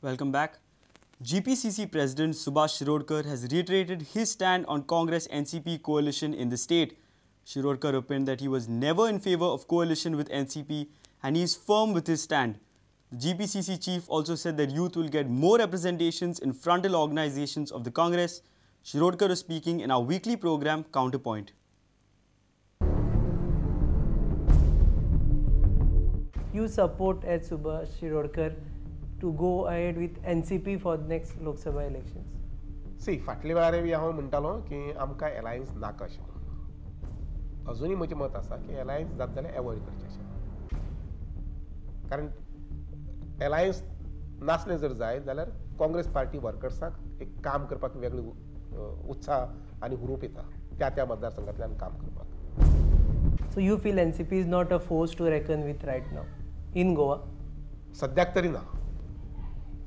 Welcome back. GPCC President Subhash Shirodkar has reiterated his stand on Congress NCP coalition in the state. Shirodkar opined that he was never in favor of coalition with NCP and he is firm with his stand. The GPCC chief also said that youth will get more representations in frontal organizations of the Congress. Shirodkar is speaking in our weekly program Counterpoint. You support as Subhash Shirodkar to go ahead with NCP for the next Lok Sabha elections? See, फाटले वेळार B हांव म्हणटालो की आमकां alliance नाका अशें. अजुनूय म्हजें मत आसा की अलायन्स जाता जाल्यार एवॉयड करचें अशें. कारण अलायन्स नासलें जर जायत जाल्यार काँग्रेस पार्टी वर्कर्सांक एक काम करपाक वेगळो उत्साह आनी हुरूप येता त्या मतदारसंघांतल्यान काम करपाक. So you feel NCP is not a force to reckon with right now in Goa? सद्याक तरी ना.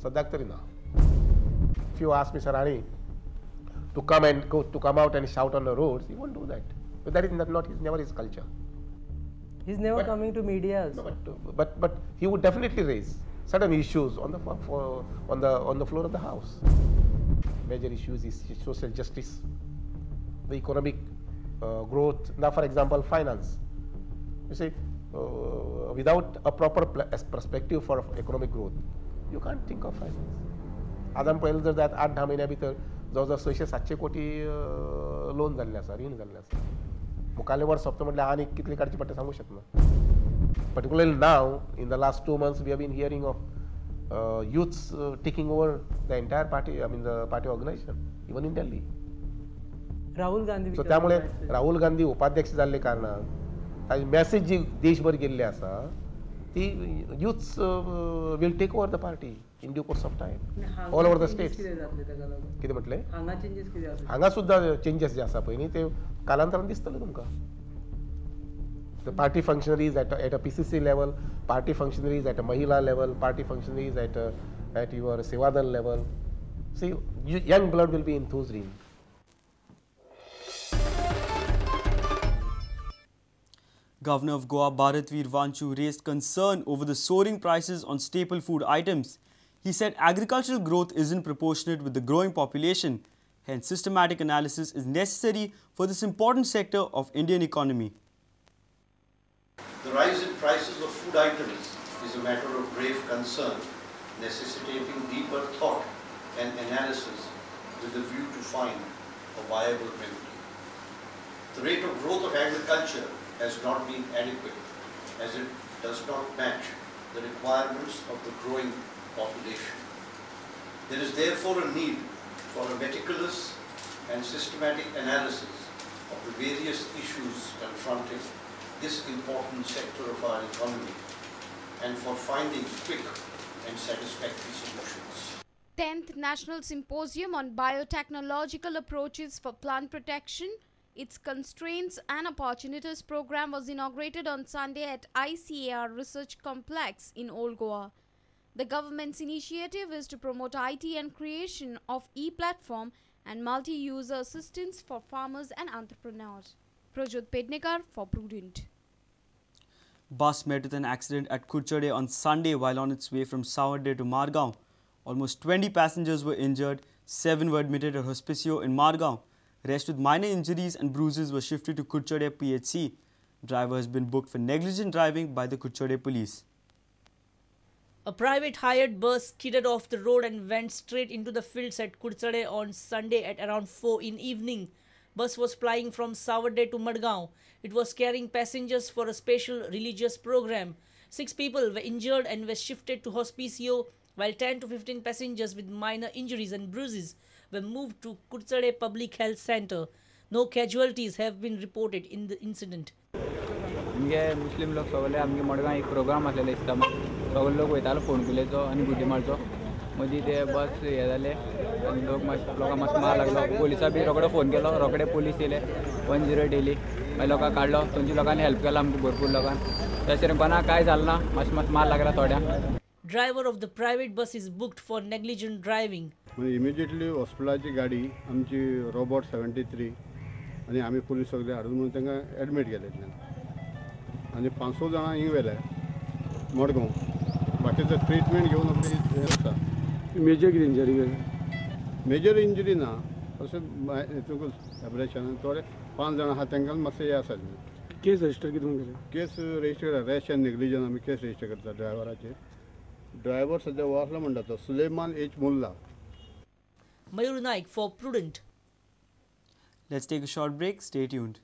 If you ask Mr. Rani to come out and shout on the roads, he won't do that. But that is not never his culture. He's never coming to media. No, but he would definitely raise certain issues on the floor of the House. Major issues is social justice, the economic growth. Now, for example, finance. You see, without a proper perspective for economic growth, you can't think of finance. आदान पळयलें जर जायत 8-10 म्हयन्या भितर जवळ 600-700 कोटी loan जाल्लें आसा, रीण जाल्लें आसा. मुखाल्लें वर्स सोंपता म्हटल्यार आनी कितले काडचे पडटा सांगूंक शकना. Particularly now, in the last 2 months, we have been hearing of youths taking over the entire party, the party organization, even in Delhi. Rahul Gandhi. So त्यामुळे राहुल गांधी उपाध्यक्ष जाल्ले कारणान ताजी मॅसेज जी देशभर गेल्ली आसा ती youths will take over the party in due course of time all over the states. कितें म्हटलें? हांगा सुद्दां चेंजेस जे आसा पळय न्ही ते कालांतरान दिसतले तुमकां. The party functionaries at a PCC level, party functionaries at a Mahila level, party functionaries at your Sevadal level. See, young blood will be enthused in. Governor of Goa Bharatveer Vanchu raised concern over the soaring prices on staple food items. He said agricultural growth isn't proportionate with the growing population. Hence, systematic analysis is necessary for this important sector of Indian economy. The rise in prices of food items is a matter of grave concern, necessitating deeper thought and analysis with a view to find a viable remedy. The rate of growth of agriculture has not been adequate, as it does not match the requirements of the growing population. There is therefore a need for a meticulous and systematic analysis of the various issues confronting this important sector of our economy and for finding quick and satisfactory solutions. 10th National Symposium on Biotechnological Approaches for Plant Protection, its Constraints and Opportunities program was inaugurated on Sunday at ICAR Research Complex in Old Goa. The government's initiative is to promote IT and creation of e-platform and multi-user assistance for farmers and entrepreneurs. Prajot Pednekar for Prudent. Bus met with an accident at Kurchade on Sunday while on its way from Sawadde to Margaon. Almost 20 passengers were injured, 7 were admitted at Hospicio in Margaon. Rest with minor injuries and bruises were shifted to Kurchade PHC. Driver has been booked for negligent driving by the Kurchade police. A private hired bus skidded off the road and went straight into the fields at Kurchade on Sunday at around 4 in evening. Bus was flying from Sawadde to Madgaon. It was carrying passengers for a special religious program. 6 people were injured and were shifted to Hospicio, while 10 to 15 passengers with minor injuries and bruises were moved to Kurchade Public Health Center. No casualties have been reported in the incident. आमगे मुस्लिम लोक सगळे आमगे मडगांव एक programme आसलेलो इस्तामा सगळे लोक वयतालो फोंडकुलेचो आनी गुड्डेमाळचो मदीं ते बस हे जाले आनी लोकांक मातसो मार लागलो पोलिसा बी रोखडो फोन केलो रोखडे पोलीस येयले 108 येयली मागीर लोकांक काडलो थंयच्या लोकांनी हेल्प केला आमकां भरपूर लोकांक तशें कोणाक कांय जालें ना मातसो मार लागला थोड्यांक. Driver of the private bus is booked for negligent driving. Immediately हॉस्पिटलाची गाडी आमची रोबोट 73 आनी आमी पुलीस सगळे हाडून म्हणून तांकां एडमीट केले आनी 500 जाणां हिंग व्हेले मडगांव बाकीचे ट्रिटमेंट घेवन आपली आसा मेजर कितें इंजरी मेजर इंजरी ना अशें ऑपरेशन थोडे 5 जाण आहा तांकां मातशें हें आसा केस रजिस्टर कितें केलें केस रजिस्टर करा रॅश एंड नेग्लिजन आमी केस रजिस्टर करता ड्रायव्हराचेर ड्रायव्हर सध्या वासला म्हणटा तो Suleman H Mulla. Mayur Naik for Prudent. Let's take a short break. Stay tuned.